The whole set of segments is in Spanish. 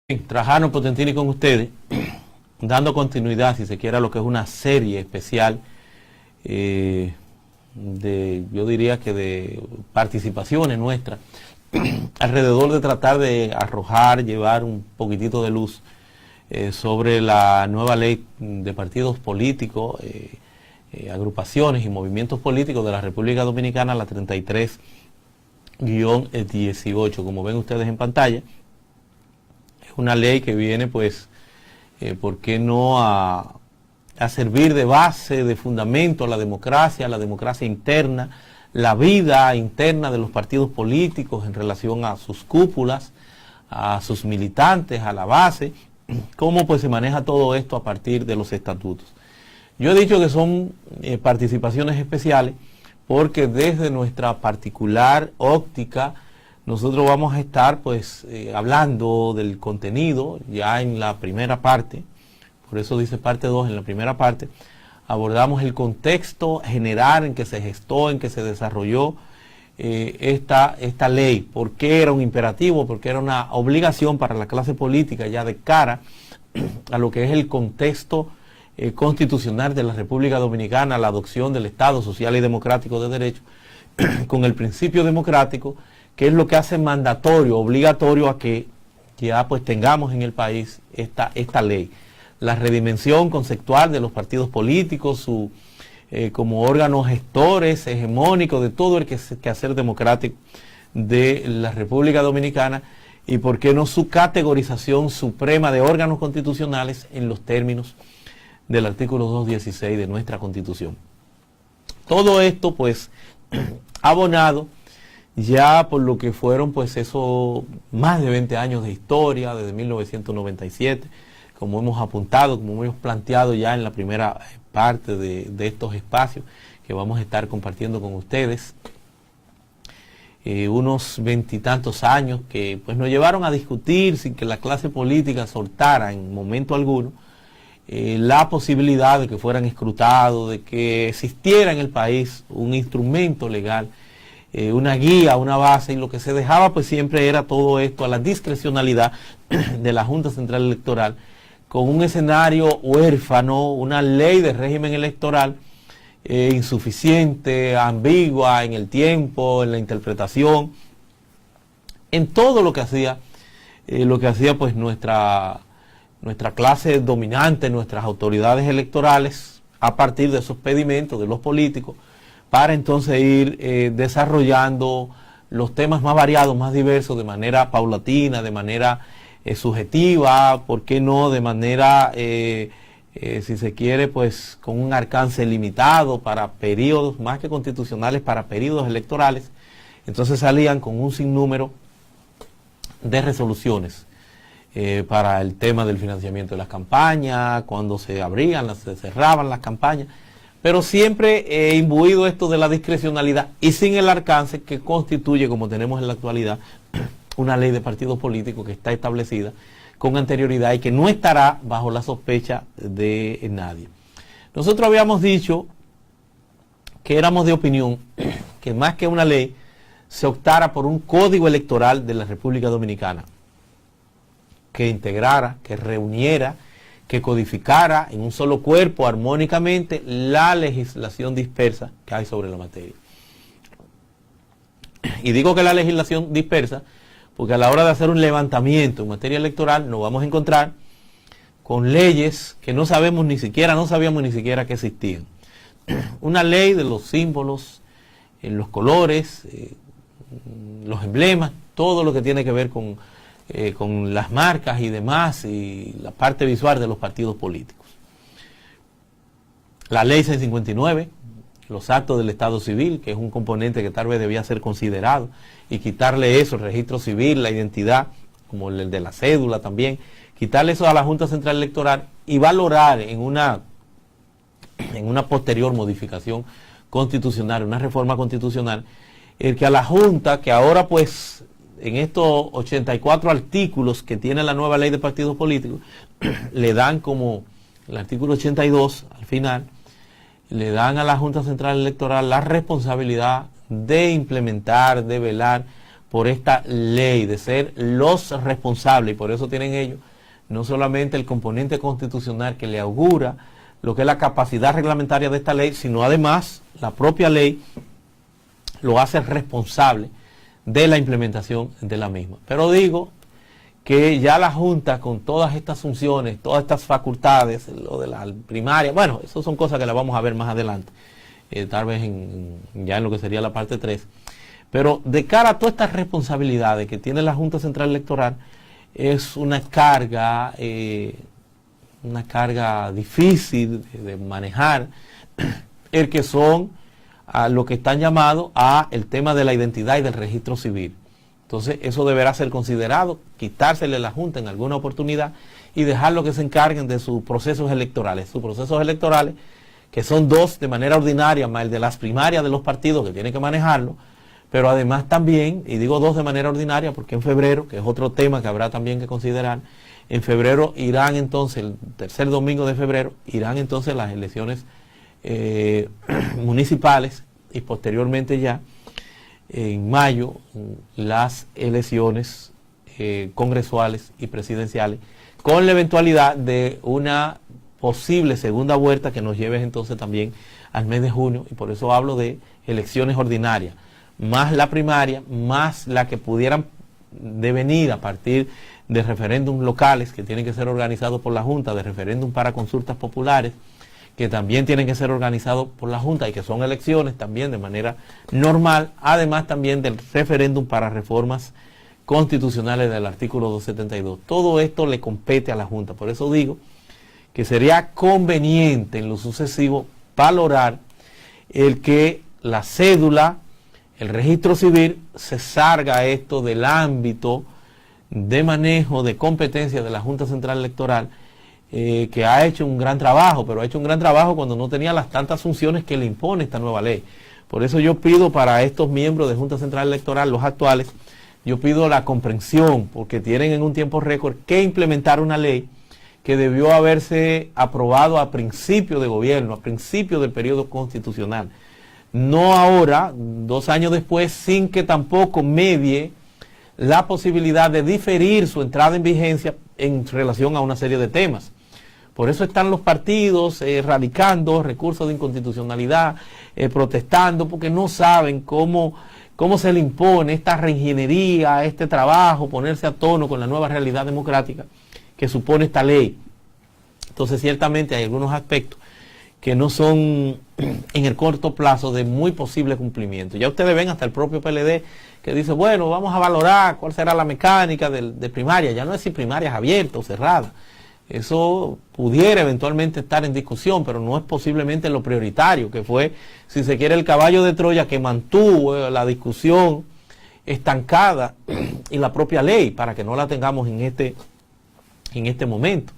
Trajano Potentini con ustedes, dando continuidad, si se quiere, a lo que es una serie especial yo diría que de participaciones nuestras, alrededor de tratar de arrojar, llevar un poquitito de luz sobre la nueva ley de partidos políticos, agrupaciones y movimientos políticos de la República Dominicana, la 33-18, como ven ustedes en pantalla. Una ley que viene, pues, ¿por qué no a servir de base, de fundamento a la democracia interna, la vida interna de los partidos políticos en relación a sus cúpulas, a sus militantes, a la base, cómo pues se maneja todo esto a partir de los estatutos? Yo he dicho que son participaciones especiales porque desde nuestra particular óptica, nosotros vamos a estar pues hablando del contenido ya en la primera parte, por eso dice parte 2, en la primera parte abordamos el contexto general en que se gestó, en que se desarrolló esta ley, por qué era un imperativo, por qué era una obligación para la clase política ya de cara a lo que es el contexto constitucional de la República Dominicana, la adopción del Estado Social y Democrático de Derecho, con el principio democrático, que es lo que hace mandatorio, obligatorio a que ya pues tengamos en el país esta ley. La redimensión conceptual de los partidos políticos, como órganos gestores, hegemónicos de todo el quehacer democrático de la República Dominicana, y por qué no su categorización suprema de órganos constitucionales en los términos del artículo 216 de nuestra Constitución. Todo esto pues abonado ya por lo que fueron pues esos más de 20 años de historia, desde 1997, como hemos apuntado, como hemos planteado ya en la primera parte de estos espacios que vamos a estar compartiendo con ustedes. Unos 20 y tantos años que pues nos llevaron a discutir sin que la clase política soltara en momento alguno la posibilidad de que fueran escrutados, de que existiera en el país un instrumento legal, una guía, una base, y lo que se dejaba pues siempre era todo esto a la discrecionalidad de la Junta Central Electoral, con un escenario huérfano, una ley de régimen electoral insuficiente, ambigua en el tiempo, en la interpretación, en todo lo que hacía pues nuestra clase dominante, nuestras autoridades electorales, a partir de esos pedimentos de los políticos, para entonces ir desarrollando los temas más variados, más diversos, de manera paulatina, de manera subjetiva, ¿por qué no de manera, si se quiere, pues con un alcance limitado para periodos, más que constitucionales, para periodos electorales? Entonces salían con un sinnúmero de resoluciones para el tema del financiamiento de las campañas, cuando se abrían, se cerraban las campañas, pero siempre imbuido esto de la discrecionalidad y sin el alcance que constituye, como tenemos en la actualidad, una ley de partidos políticos que está establecida con anterioridad y que no estará bajo la sospecha de nadie. Nosotros habíamos dicho que éramos de opinión que más que una ley se optara por un código electoral de la República Dominicana que integrara, que reuniera, que codificara en un solo cuerpo armónicamente la legislación dispersa que hay sobre la materia. Y digo que la legislación dispersa porque a la hora de hacer un levantamiento en materia electoral nos vamos a encontrar con leyes que no sabíamos ni siquiera que existían. Una ley de los símbolos, los colores, los emblemas, todo lo que tiene que ver con las marcas y demás, y la parte visual de los partidos políticos. La ley 659, los actos del Estado Civil, que es un componente que tal vez debía ser considerado, y quitarle eso, el registro civil, la identidad, como el de la cédula también, quitarle eso a la Junta Central Electoral y valorar en una posterior modificación constitucional, una reforma constitucional, el que a la Junta, que ahora pues en estos 84 artículos que tiene la nueva ley de partidos políticos, le dan como el artículo 82 al final, le dan a la Junta Central Electoral la responsabilidad de implementar, de velar por esta ley, de ser los responsables, y por eso tienen ellos no solamente el componente constitucional que le augura lo que es la capacidad reglamentaria de esta ley, sino además la propia ley lo hace responsable de la implementación de la misma. Pero digo que ya la Junta, con todas estas funciones, todas estas facultades, lo de la primaria, bueno, eso son cosas que las vamos a ver más adelante, tal vez ya en lo que sería la parte 3, pero de cara a todas estas responsabilidades que tiene la Junta Central Electoral, es una carga difícil de manejar, el que son a lo que están llamados a el tema de la identidad y del registro civil. Entonces eso deberá ser considerado, quitársele a la Junta en alguna oportunidad y dejarlo que se encarguen de sus procesos electorales. Sus procesos electorales, que son 2 de manera ordinaria, más el de las primarias de los partidos que tienen que manejarlo, pero además también, y digo 2 de manera ordinaria porque en febrero, que es otro tema que habrá también que considerar, en febrero irán entonces, el tercer domingo de febrero, irán entonces las elecciones municipales y posteriormente ya en mayo las elecciones congresuales y presidenciales, con la eventualidad de una posible segunda vuelta que nos lleve entonces también al mes de junio, y por eso hablo de elecciones ordinarias, más la primaria, más la que pudieran devenir a partir de referéndums locales que tienen que ser organizados por la Junta, de referéndum para consultas populares, que también tienen que ser organizados por la Junta y que son elecciones también de manera normal, además también del referéndum para reformas constitucionales del artículo 272. Todo esto le compete a la Junta, por eso digo que sería conveniente en lo sucesivo valorar el que la cédula, el registro civil, se salga esto del ámbito de manejo de competencia de la Junta Central Electoral, que ha hecho un gran trabajo, pero ha hecho un gran trabajo cuando no tenía las tantas funciones que le impone esta nueva ley. Por eso yo pido para estos miembros de Junta Central Electoral, los actuales, yo pido la comprensión, porque tienen en un tiempo récord que implementar una ley que debió haberse aprobado a principio de gobierno, a principio del periodo constitucional. No ahora, 2 años después, sin que tampoco medie la posibilidad de diferir su entrada en vigencia en relación a una serie de temas. Por eso están los partidos radicando recursos de inconstitucionalidad, protestando, porque no saben cómo se le impone esta reingeniería, este trabajo, ponerse a tono con la nueva realidad democrática que supone esta ley. Entonces, ciertamente hay algunos aspectos que no son en el corto plazo de muy posible cumplimiento. Ya ustedes ven hasta el propio PLD que dice, bueno, vamos a valorar cuál será la mecánica de primaria. Ya no es si primaria es abierta o cerrada. Eso pudiera eventualmente estar en discusión, pero no es posiblemente lo prioritario, que fue, si se quiere, el caballo de Troya que mantuvo la discusión estancada y la propia ley, para que no la tengamos en este momento,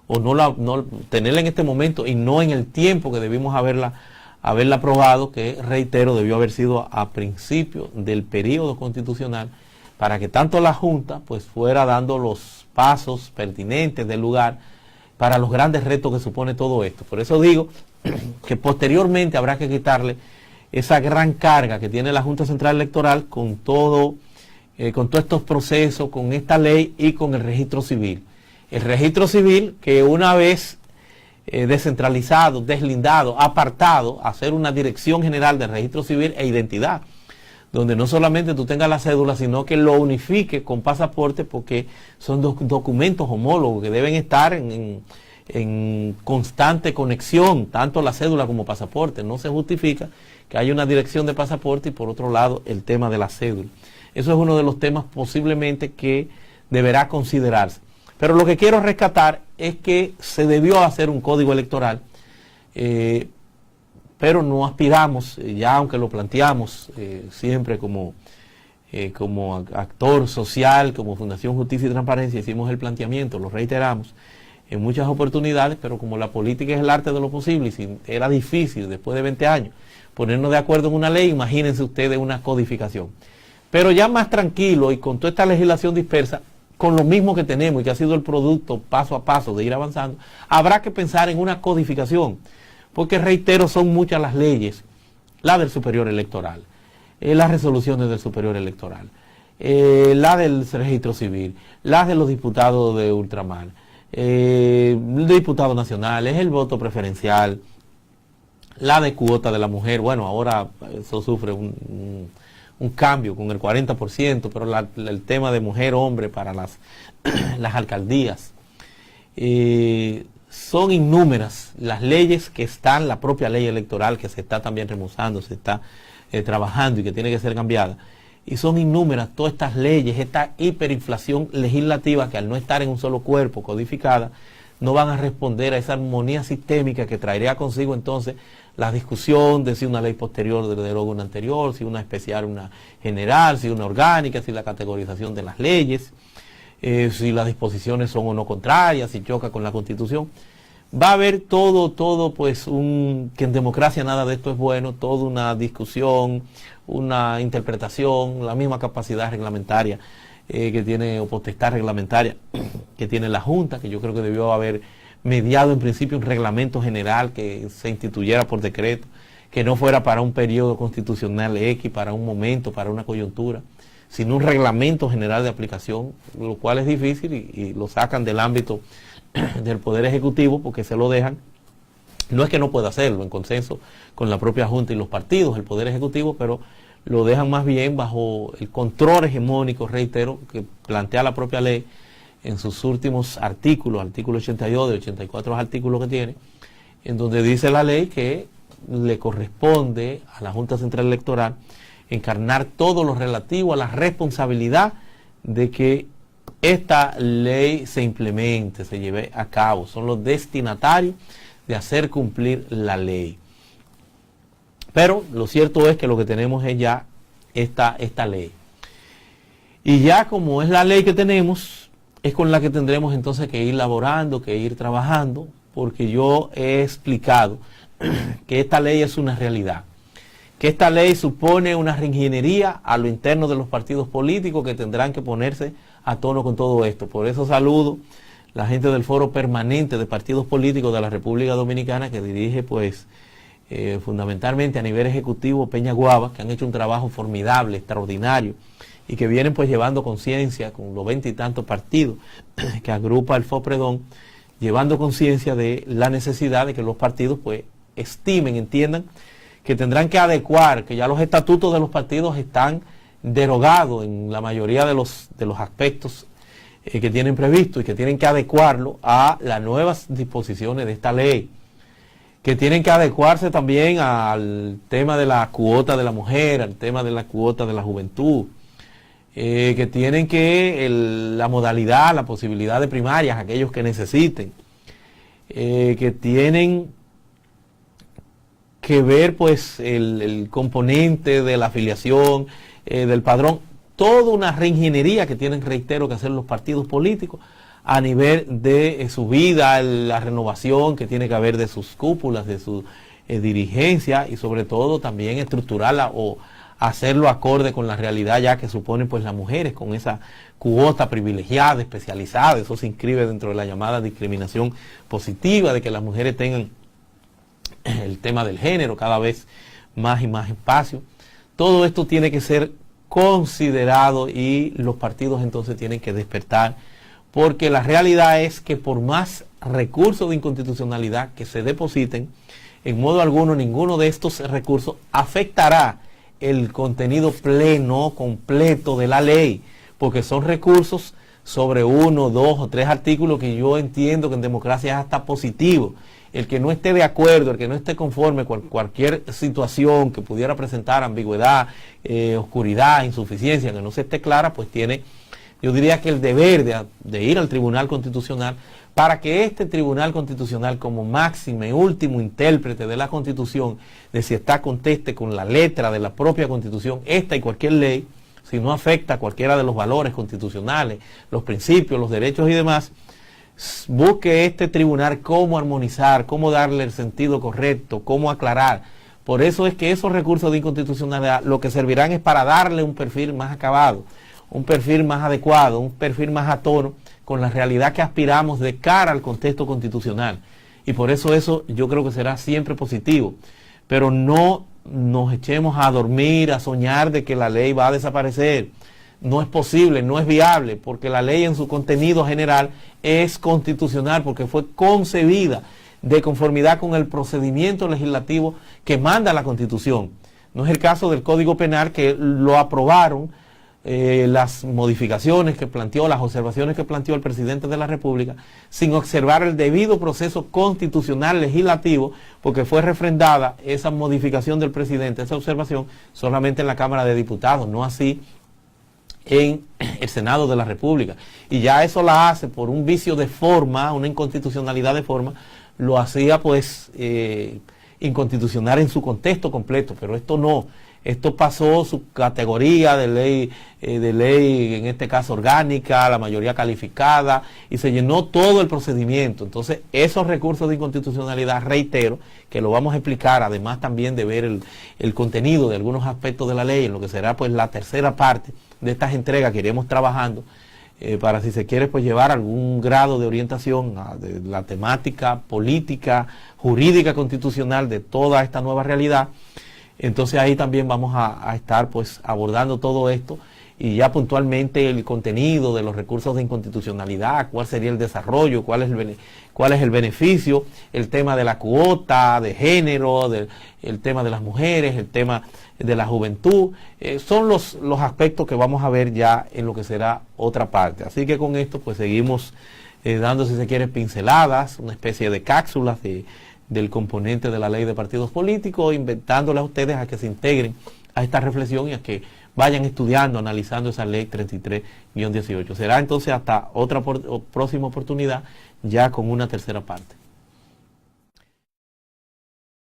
o no tenerla en este momento y no en el tiempo que debimos haberla aprobado, que reitero, debió haber sido a principio del periodo constitucional, para que tanto la Junta pues fuera dando los pasos pertinentes del lugar para los grandes retos que supone todo esto. Por eso digo que posteriormente habrá que quitarle esa gran carga que tiene la Junta Central Electoral con todos estos procesos, con esta ley y con el registro civil. El registro civil, que una vez descentralizado, deslindado, apartado, hacer una dirección general de registro civil e identidad, donde no solamente tú tengas la cédula, sino que lo unifique con pasaporte, porque son documentos homólogos que deben estar en constante conexión, tanto la cédula como pasaporte. No se justifica que haya una dirección de pasaporte y por otro lado el tema de la cédula. Eso es uno de los temas posiblemente que deberá considerarse. Pero lo que quiero rescatar es que se debió hacer un código electoral, pero no aspiramos, ya aunque lo planteamos siempre como actor social, como Fundación Justicia y Transparencia, hicimos el planteamiento, lo reiteramos en muchas oportunidades, pero como la política es el arte de lo posible, y si era difícil después de 20 años ponernos de acuerdo en una ley, imagínense ustedes una codificación. Pero ya más tranquilo y con toda esta legislación dispersa, con lo mismo que tenemos y que ha sido el producto paso a paso de ir avanzando, habrá que pensar en una codificación, porque reitero, son muchas las leyes, la del superior electoral, las resoluciones del superior electoral, la del registro civil, las de los diputados de ultramar, diputados nacionales, el voto preferencial, la de cuota de la mujer. Bueno, ahora eso sufre un cambio con el 40%, pero el tema de mujer-hombre para las alcaldías. Son innúmeras las leyes que están, la propia ley electoral que se está también remozando, se está trabajando y que tiene que ser cambiada. Y son innúmeras todas estas leyes, esta hiperinflación legislativa que al no estar en un solo cuerpo codificada, no van a responder a esa armonía sistémica que traería consigo entonces la discusión de si una ley posterior deroga una anterior, si una especial, una general, si una orgánica, si la categorización de las leyes, si las disposiciones son o no contrarias, si choca con la Constitución. Va a haber todo pues que en democracia nada de esto es bueno, toda una discusión, una interpretación, la misma capacidad reglamentaria que tiene, o potestad reglamentaria que tiene la Junta, que yo creo que debió haber mediado en principio un reglamento general que se instituyera por decreto, que no fuera para un periodo constitucional X, para un momento, para una coyuntura, sino un reglamento general de aplicación, lo cual es difícil y lo sacan del ámbito del Poder Ejecutivo porque se lo dejan. No es que no pueda hacerlo en consenso con la propia Junta y los partidos, el Poder Ejecutivo, pero lo dejan más bien bajo el control hegemónico, reitero, que plantea la propia ley en sus últimos artículos, artículo 82 de 84 artículos que tiene, en donde dice la ley que le corresponde a la Junta Central Electoral encarnar todo lo relativo a la responsabilidad de que esta ley se implemente, se lleve a cabo. Son los destinatarios de hacer cumplir la ley. Pero lo cierto es que lo que tenemos es ya esta ley. Y ya como es la ley que tenemos, es con la que tendremos entonces que ir laborando, que ir trabajando, porque yo he explicado que esta ley es una realidad, que esta ley supone una reingeniería a lo interno de los partidos políticos que tendrán que ponerse a tono con todo esto. Por eso saludo a la gente del Foro Permanente de Partidos Políticos de la República Dominicana, que dirige pues fundamentalmente a nivel ejecutivo Peña Guava, que han hecho un trabajo formidable, extraordinario, y que vienen pues llevando conciencia con los 20 y tantos partidos que agrupa el FOPREDON, llevando conciencia de la necesidad de que los partidos pues estimen, entiendan que tendrán que adecuar, que ya los estatutos de los partidos están derogados en la mayoría de los aspectos que tienen previsto, y que tienen que adecuarlo a las nuevas disposiciones de esta ley, que tienen que adecuarse también al tema de la cuota de la mujer, al tema de la cuota de la juventud, que tienen que la modalidad, la posibilidad de primarias, aquellos que necesiten, que tienen que ver pues el componente de la afiliación, del padrón, toda una reingeniería que tienen, reitero, que hacer los partidos políticos a nivel de su vida, la renovación que tiene que haber de sus cúpulas, de su dirigencia, y sobre todo también estructurarla o hacerlo acorde con la realidad ya que suponen pues las mujeres, con esa cuota privilegiada, especializada. Eso se inscribe dentro de la llamada discriminación positiva, de que las mujeres tengan el tema del género cada vez más y más espacio. Todo esto tiene que ser considerado y los partidos entonces tienen que despertar, porque la realidad es que por más recursos de inconstitucionalidad que se depositen, en modo alguno ninguno de estos recursos afectará el contenido pleno, completo de la ley, porque son recursos sobre 1, 2 o 3 artículos que yo entiendo que en democracia es hasta positivo. El que no esté de acuerdo, el que no esté conforme con cualquier situación que pudiera presentar ambigüedad, oscuridad, insuficiencia, que no se esté clara, pues tiene, yo diría que el deber de ir al Tribunal Constitucional, para que este Tribunal Constitucional, como máximo y último intérprete de la Constitución, de si está conteste con la letra de la propia Constitución, esta y cualquier ley, si no afecta a cualquiera de los valores constitucionales, los principios, los derechos y demás, busque este tribunal cómo armonizar, cómo darle el sentido correcto, cómo aclarar. Por eso es que esos recursos de inconstitucionalidad lo que servirán es para darle un perfil más acabado, un perfil más adecuado, un perfil más a tono con la realidad que aspiramos de cara al contexto constitucional. Y por eso yo creo que será siempre positivo. Pero no nos echemos a dormir, a soñar de que la ley va a desaparecer, no es posible, no es viable, porque la ley en su contenido general es constitucional, porque fue concebida de conformidad con el procedimiento legislativo que manda la Constitución. No es el caso del Código Penal, que lo aprobaron las modificaciones que planteó, las observaciones que planteó el presidente de la República, sin observar el debido proceso constitucional legislativo, porque fue refrendada esa modificación del presidente, esa observación, solamente en la Cámara de Diputados, no así en el Senado de la República. Y ya eso la hace por un vicio de forma, una inconstitucionalidad de forma, lo hacía pues inconstitucional en su contexto completo, pero esto no. Esto pasó su categoría de ley, en este caso orgánica, la mayoría calificada, y se llenó todo el procedimiento. Entonces, esos recursos de inconstitucionalidad, reitero, que lo vamos a explicar, además también de ver el contenido de algunos aspectos de la ley, en lo que será pues la tercera parte de estas entregas que iremos trabajando, para, si se quiere, pues llevar algún grado de orientación de la temática política, jurídica, constitucional de toda esta nueva realidad. Entonces ahí también vamos a estar pues abordando todo esto y ya puntualmente el contenido de los recursos de inconstitucionalidad, cuál sería el desarrollo, cuál es el beneficio, el tema de la cuota de género, el tema de las mujeres, el tema de la juventud, son los aspectos que vamos a ver ya en lo que será otra parte. Así que con esto pues seguimos dando, si se quiere, pinceladas, una especie de cápsulas del componente de la ley de partidos políticos, invitándole a ustedes a que se integren a esta reflexión y a que vayan estudiando, analizando esa ley 33-18. Será entonces hasta otra próxima oportunidad, ya con una tercera parte.